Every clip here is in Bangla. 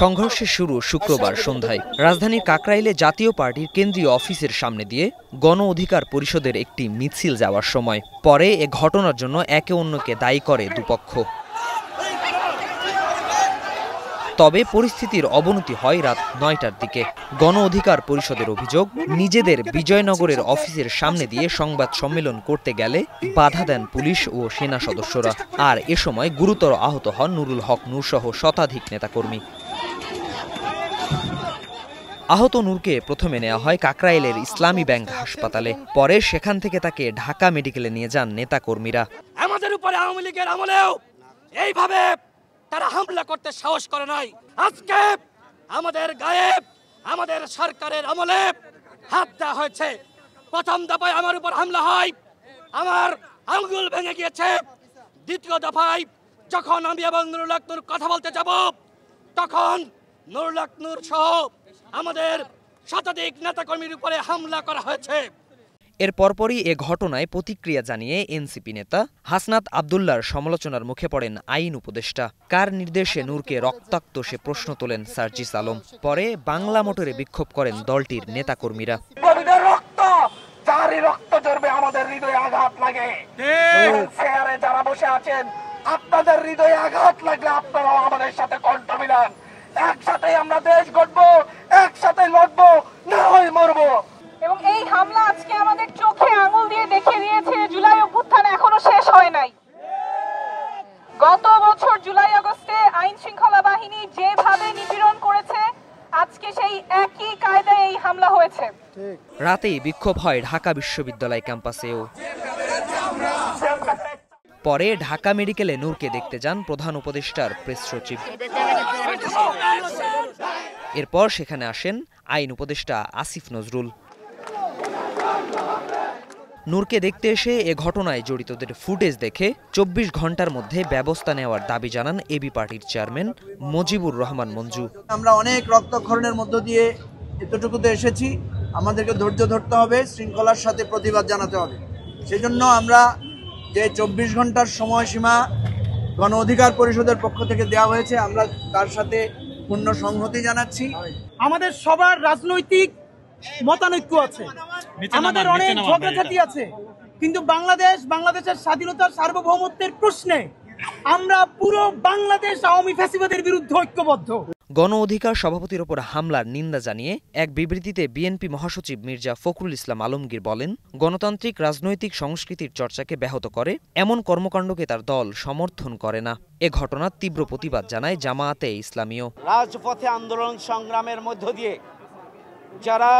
সংঘর্ষের শুরু শুক্রবার সন্ধ্যায় রাজধানীর কাকরাইলে জাতীয় পার্টির কেন্দ্রীয় অফিসের সামনে দিয়ে গণ অধিকার পরিষদের একটি মিছিল যাওয়ার সময় পরে এ ঘটনার জন্য একে অন্যকে দায়ী করে দুপক্ষ। তবে পরিস্থিতির অবনতি হয় রাত ৯টার দিকে। গণ অধিকার পরিষদের অভিযোগ, নিজেদের বিজয়নগরের অফিসের সামনে দিয়ে সংবাদ সম্মেলন করতে গেলে বাধা দেন পুলিশ ও সেনা সদস্যরা। আর এ সময় গুরুতর আহত হন নুরুল হক নূর সহ শতাধিক নেতাকর্মী। আহত নূরকে প্রথমে নেওয়া হয় কাকরাইলের ইসলামী ব্যাংক হাসপাতালে, পরে সেখান থেকে তাকে ঢাকা মেডিকেলে নিয়ে যান নেতাকর্মীরা। আমাদের উপরে আওয়ামী লীগের আমলেও এইভাবে তারা হামলা করতে সাহস করে নাই। আজকে আমাদের গায়ে আমাদের সরকারের আমলে হাত দেওয়া হয়েছে। প্রথম দফায় আমার উপর হামলা হয়, আমার আঙ্গুল ভেঙে গিয়েছে। দ্বিতীয় দফায় যখন আমি এবং নুরুল হক নূর কথা বলতে যাব, তখন নুরুল হক নূর সহ আমাদের শতাধিক নেতাকর্মীর উপরে হামলা করা হয়েছে। এর পরপরই এ ঘটনায় প্রতিক্রিয়া জানিয়ে এনসিপি নেতা হাসনাত আব্দুল্লাহর সমালোচনার মুখে পড়েন আইন উপদেষ্টা। কার নির্দেশে নূরকে রক্তাক্ত সে প্রশ্ন তোলেন সার্জিস আলম। পরে বাংলা মোটরে বিক্ষোভ করেন দলটির নেতাকর্মীরা। রক্ত ঝরবে, আমাদের হৃদয়ে আঘাত লাগে। চেয়ারে যারা বসে আছেন, আপনাদের হৃদয়ে আঘাত লাগলে আপনারাও আমাদের সাথে কণ্ঠ মিলান। একসাথে আমরা দেশ গড়বো, একসাথে লড়বো, না হয় মরবো। এবং এই হামলা আজকে আমাদের চোখে আঙুল দিয়ে দেখিয়ে দিয়েছে জুলাই অভ্যুত্থান এখনো শেষ হয় নাই। গত বছর জুলাই আগস্টে আইন শৃঙ্খলা বাহিনী যেভাবে নিপীড়ন করেছে, আজকে সেই একই কায়দায় এই হামলা হয়েছে। রাতেই বিক্ষোভ হয় ঢাকা বিশ্ববিদ্যালয় ক্যাম্পাসেও। পরে ঢাকা মেডিকেলে নূরকে দেখতে যান প্রধান উপদেষ্টার প্রেস সচিব। এরপর সেখানে আসেন আইন উপদেষ্টা আসিফ নজরুল। নূরকে দেখতে এসে এ ঘটনায় জড়িতদের ফুটেজ দেখে ২৪ ঘন্টার মধ্যে ব্যবস্থা নেওয়ার দাবি জানান এবি পার্টির চেয়ারম্যান মজিবুর রহমান মঞ্জু। আমরা অনেক রক্তক্ষরণের মধ্য দিয়ে এতটুকুতে এসেছি, আমাদেরকে ধৈর্য ধরতে হবে, শৃঙ্খলার সাথে প্রতিবাদ জানাতে হবে। সেজন্য আমরা যে ২৪ ঘন্টার সময়সীমা গণ অধিকার পরিষদের পক্ষ থেকে দেওয়া হয়েছে, আমরা তার সাথে পূর্ণ সংহতি জানাচ্ছি। আমাদের সবার রাজনৈতিক মতানৈক্য আছে, আমাদের অনেক ঝগড়াঝাটি আছে, কিন্তু বাংলাদেশের স্বাধীনতার সার্বভৌমত্বের প্রশ্নে আমরা পুরো বাংলাদেশ আওয়ামী ফ্যাসিবাদের বিরুদ্ধে ঐক্যবদ্ধ। গণ অধিকার সভাপতির ওপর হামলার নিন্দা জানিয়ে এক বিবৃতিতে বিএনপি মহাসচিব মির্জা ফখরুল ইসলাম আলমগীর বলেন, গণতান্ত্রিক রাজনৈতিক সংস্কৃতির চর্চাকে ব্যাহত করে এমন কর্মকাণ্ডকে তার দল সমর্থন করে না। এ ঘটনার তীব্র প্রতিবাদ জানায় জামায়াতে ইসলামীও। রাজপথে আন্দোলন সংগ্রামের মধ্য দিয়ে যারা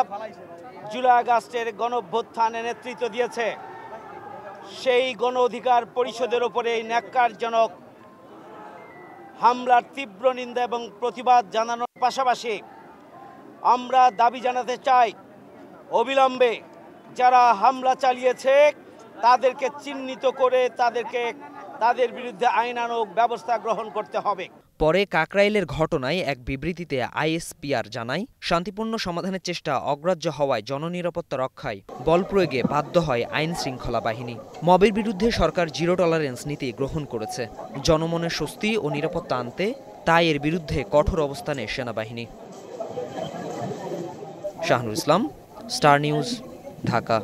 জুলাই আগস্টের গণঅভ্যুত্থানে নেতৃত্ব দিয়েছে, সেই গণ অধিকার পরিষদের উপরে এই ন্যাক্কারজনক হামলার তীব্র নিন্দা এবং প্রতিবাদ জানানোর পাশাপাশি আমরা দাবি জানাতে চাই, অবিলম্বে যারা হামলা চালিয়েছে তাদেরকে চিহ্নিত করে তাদের বিরুদ্ধে আইনানুগ ব্যবস্থা গ্রহণ করতে হবে। পরে কাকরাইলের ঘটনায় এক বিবৃতিতে আইএসপিআর জানায়, শান্তিপূর্ণ সমাধানের চেষ্টা অগ্রাহ্য হওয়ায় জননিরাপত্তা রক্ষায় বল প্রয়োগে বাধ্য হয় আইন শৃঙ্খলা বাহিনী। মবের বিরুদ্ধে সরকার জিরো টলারেন্স নীতি গ্রহণ করেছে জনমনে স্বস্তি ও নিরাপত্তা আনতে, তাই এর বিরুদ্ধে কঠোর অবস্থানে সেনাবাহিনী। শাহনুর ইসলাম, স্টার নিউজ, ঢাকা।